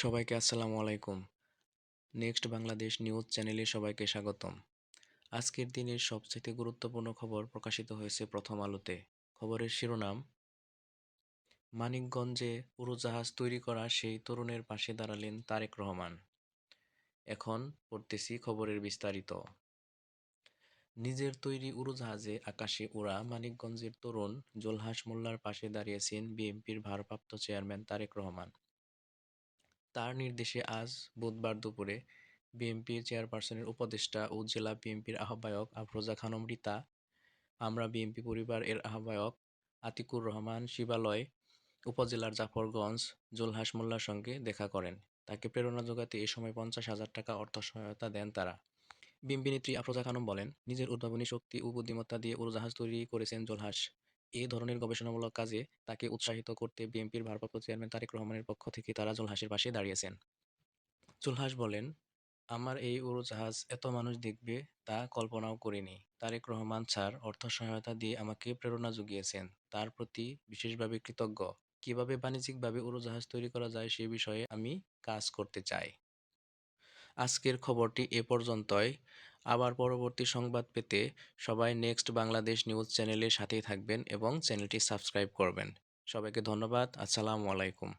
সবাইকে আসসালামু আলাইকুম। নেক্সট বাংলাদেশ নিউজ চ্যানেলে সবাইকে স্বাগতম। আজকের দিনের সবচেয়ে গুরুত্বপূর্ণ খবর প্রকাশিত হয়েছে প্রথম আলোতে। খবরের শিরোনাম, মানিকগঞ্জে উড়োজাহাজ তৈরি করা সেই তরুণের পাশে দাঁড়ালেন তারেক রহমান। এখন পড়তেছি খবরের বিস্তারিত। নিজের তৈরি উড়োজাহাজে আকাশে ওড়া মানিকগঞ্জের তরুণ জুলহাস মোল্লার পাশে দাঁড়িয়েছেন বিএনপির ভারপ্রাপ্ত চেয়ারম্যান তারেক রহমান। তার নির্দেশে আজ বুধবার দুপুরে বিএনপির চেয়ারপারসনের উপদেষ্টা ও জেলা বিএনপির আহ্বায়ক আফরোজা খানম রীতা, আমরা বিএনপি পরিবার এর আহ্বায়ক আতিকুর রহমান শিবালয়, উপজেলার জাফরগঞ্জ জুলহাস মোল্লার সঙ্গে দেখা করেন। তাকে প্রেরণা যোগাতে এ সময় 50,000 টাকা অর্থ সহায়তা দেন তারা। বিএনপি নেত্রী আফরোজা খানম বলেন, নিজের উদ্ভাবনী শক্তি ও বুদ্ধিমত্তা দিয়ে উড়োজাহাজ তৈরি করেছেন জুলহাস। এ ধরনের গবেষণামূলক কাজে তাকে উৎসাহিত করতে বিএনপির ভারপ্রাপ্ত চেয়ারম্যান তারেক রহমানের পক্ষ থেকে তারা জুলহাসের পাশে দাঁড়িয়েছেন। জুলহাস বলেন, আমার এই উড়োজাহাজ এত মানুষ দেখবে তা কল্পনাও করিনি। তারেক রহমান স্যার অর্থ সহায়তা দিয়ে আমাকে প্রেরণা জুগিয়েছেন, তার প্রতি বিশেষভাবে কৃতজ্ঞ। কিভাবে বাণিজ্যিকভাবে উড়োজাহাজ তৈরি করা যায় সে বিষয়ে আমি কাজ করতে চাই। আজকের খবরটি এ পর্যন্তই। আবার পরবর্তী সংবাদ পেতে সবাই নেক্সট বাংলাদেশ নিউজ চ্যানেলের সাথেই থাকবেন এবং চ্যানেলটি সাবস্ক্রাইব করবেন। সবাইকে ধন্যবাদ। আসসালামু আলাইকুম।